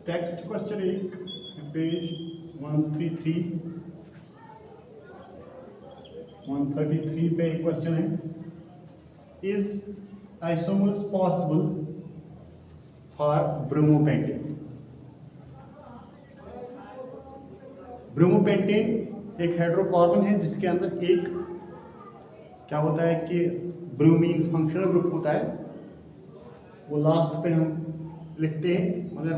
Text question एक page 133 पे एक क्वेश्चन है, is isomers possible for bromopentane. Bromopentane एक हाइड्रोकार्बन है जिसके अंदर एक क्या होता है कि ब्रोमीन फंक्शनल ग्रुप होता है, वो लास्ट पे हम लिखते हैं, मगर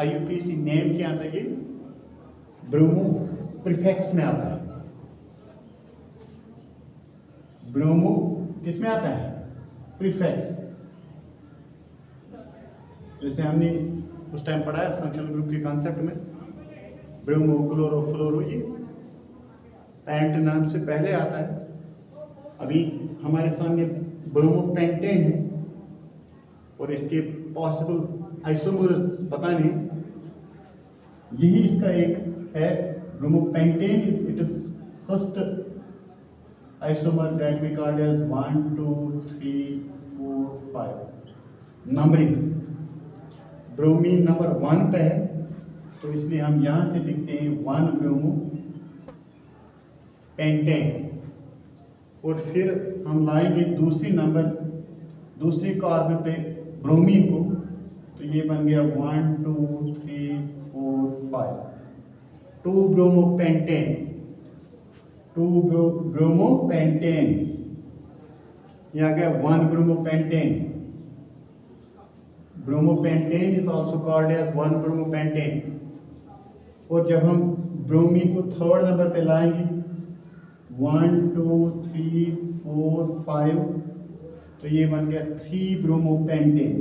IUPAC नेम के अंदर ये ब्रोमो प्रीफिक्स में आता है। ब्रोमो किस में आता है? प्रीफिक्स। जैसे हमने उस टाइम पढ़ा है फंक्शनल ग्रुप के कॉन्सेप्ट में, ब्रोमो क्लोरो फ्लोरो, ये पेंट नाम से पहले आता है। अभी हमारे सामने ब्रोमोपेंटेन है और इसके पॉसिबल आइसोमर्स पता नहीं, यही इसका एक है। Bromopentane it is first isomer that we called as 1 2 3 4 5 numbering. Bromine number 1 पे है तो इसलिए हम यहां से लिखते हैं 1 ब्रोमोपेंटेन, और फिर हम लाएंगे दूसरी कार्बन पे ब्रोमीन को, तो ये बन गया 1 2 3 4 5 2 ब्रोमोपेंटेन। ये आ गया 1 bromopentane. Bromopentane is also called as 1 bromopentane. और जब हम ब्रोमीन को थर्ड नंबर पे लाएंगे 1 2 3 4 5, तो ये बन गया 3 bromopentane.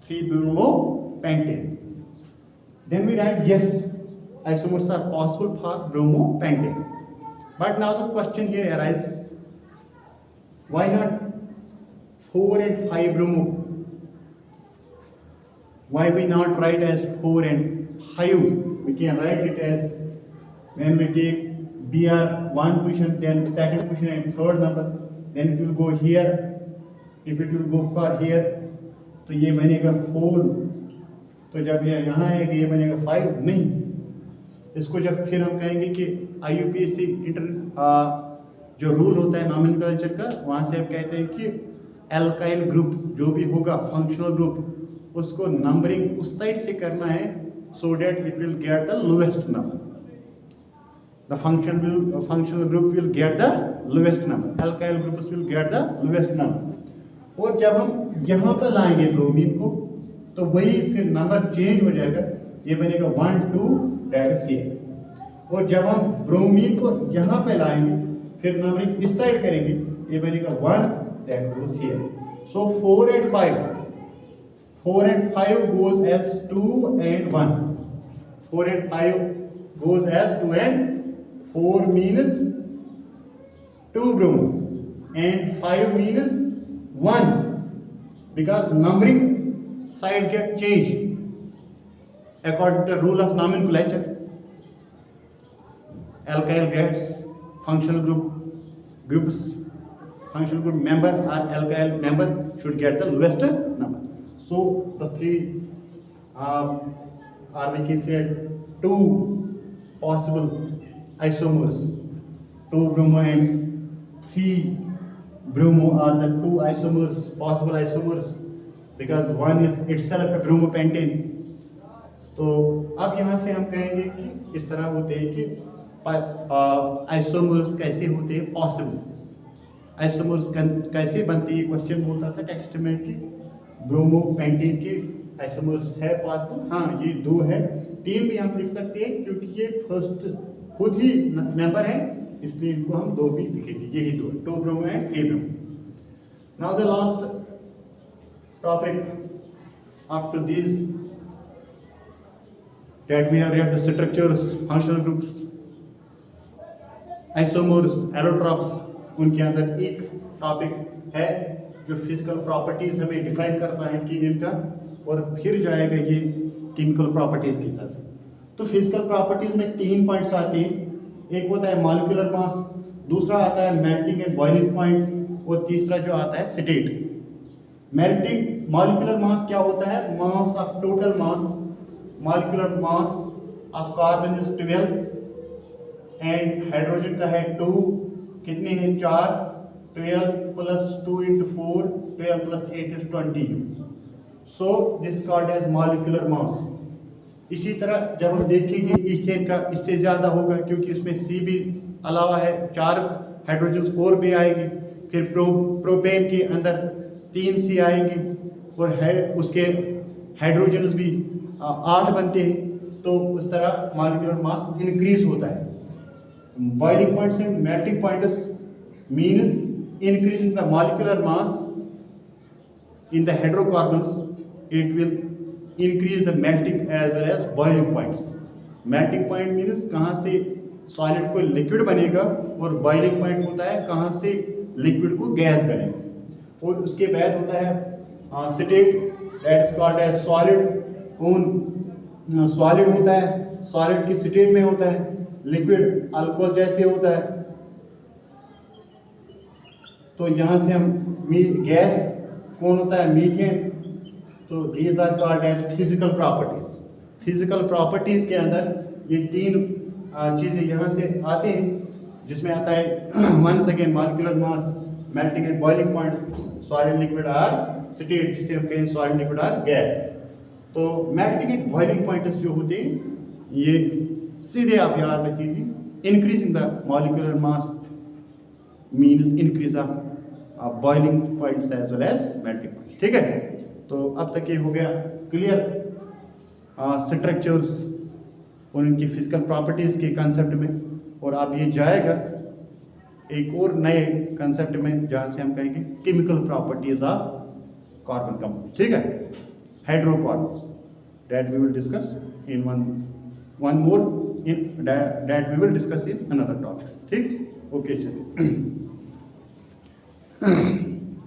3 bromopentane. Then we write yes, isomers are possible for bromopentane. But now the question here arises, why not 4 and 5 bromo? Why we not write as 4 and 5? We can write it as, when we take BR 1 position, then second position and third number, then it will go here. If it will go for here, तो ये बनेगा 4। तो जब ये यहाँ आएगा ये बनेगा 5 नहीं। इसको जब फिर हम कहेंगे कि IUPAC जो रूल होता है नॉमेनक्लेचर का, वहाँ से हम कहते हैं कि एल्काइल ग्रुप जो भी होगा फंक्शनल ग्रुप, उसको नंबरिंग उस साइड से करना है so that it will get the lowest number. The functional group will get the lowest number, alkyl groups will get the lowest number। और जब हम यहाँ पर लाएंगे ब्रोमीन को तो वही फिर नंबर चेंज हो जाएगा, ये बनेगा 1 2 दैट इज हियर। और जब हम ब्रोमीन को यहाँ पे लाएंगे फिर नंबरिंग इस साइड करेंगे, ये बनेगा 1 that goes here. So 4 and 5 goes as 2 and 1। 4 and 5 goes as 2 and 4 means 2 bromo and 5 means 1, because numbering side get changed according to the rule of nomenclature. Alkyl gets functional groups, functional group member or alkyl member should get the lowest number. So the three or we can say 2 possible isomers, 2 bromo and 3 bromo are the 2 isomers, possible isomers, because one is itself a bromopentane। तो अब यहाँ से हम कहेंगे कि इस तरह होते हैं कि आइसोमर्स कैसे होते हैं पॉसिबल, आइसोमर्स कैसे बनते हैं। क्वेश्चन बोलता था टेक्स्ट में कि ब्रोमोपेंटेन के आइसोमर्स है पॉसिबल। हाँ, ये 2 है, 3 भी हम लिख सकते हैं क्योंकि ये फर्स्ट खुद ही मेंबर है, इसलिए इनको हम 2 भी लिखेंगे। यही 2, 2 bromo and 3 bromo. Now the last topic after this that we have read the structures, functional groups, isomers, allotropes। उनके अंदर एक टॉपिक है जो फिजिकल प्रॉपर्टीज हमें डिफाइन करता है कीनेल का, और फिर जाएगा ये केमिकल प्रॉपर्टीज की तरफ। तो फिजिकल प्रॉपर्टीज में 3 पॉइंट्स आते हैं, एक होता है मॉलिक्यूलर मास, दूसरा आता है मेल्टिंग एंड बॉइलिंग पॉइंट, और तीसरा जो आता है स्टेट। मेल्टिंग मॉलिक्यूलर मास क्या होता है? Mass of total mass, molecular mass of carbon is 12 and hydrogen का है 2, कितने हैं 4, 12 plus 2 into 4, 12 plus 8 is 20. So this called as molecular mass. इसी तरह जब हम देखेंगे ईथेन का इससे ज़्यादा होगा, क्योंकि उसमें सी भी अलावा है, 4 हाइड्रोजन और भी आएंगे, फिर प्रोपेन के अंदर 3 सी आएंगे और उसके हाइड्रोजन भी 8 बनते हैं। तो उस तरह मॉलिक्यूलर मास इंक्रीज होता है। Boiling points and melting points means increasing the molecular mass in the hydrocarbons, it will increase the melting as well as boiling points. Melting point means कहाँ से सॉलिड को लिक्विड बनेगा, और boiling point होता है कहाँ से लिक्विड को गैस बनेगा। और उसके बाद होता है state, that is called as solid. कौन सॉलिड होता है? सॉलिड की स्टेट में होता है, लिक्विड अल्कोहल जैसे होता है। तो यहाँ से हम गैस कौन होता है? मीथेन। तो these are called as physical properties. Physical properties के अंदर ये 3 चीज़ें यहाँ से आते हैं, जिसमें आता है once again molecular mass, melting and boiling points, solid liquid or state, जिसे हम कहें सॉलिड लिक्विड आर गैस। तो मेल्टिंग एंड बॉइलिंग पॉइंट्स जो होते हैं ये सीधे आप याद रखिए, increasing the molecular mass means increase of boiling points as well as melting points. ठीक है, तो अब तक ये हो गया क्लियर स्ट्रक्चर्स और इनकी फिजिकल प्रॉपर्टीज़ के कंसेप्ट में। और अब ये जाएगा एक और नए कंसेप्ट में, जहाँ से हम कहेंगे chemical properties of carbon compound. ठीक है, hydrocarbons, that we will discuss in one more in that we will discuss in another topics. ठीक, ओके चलिए।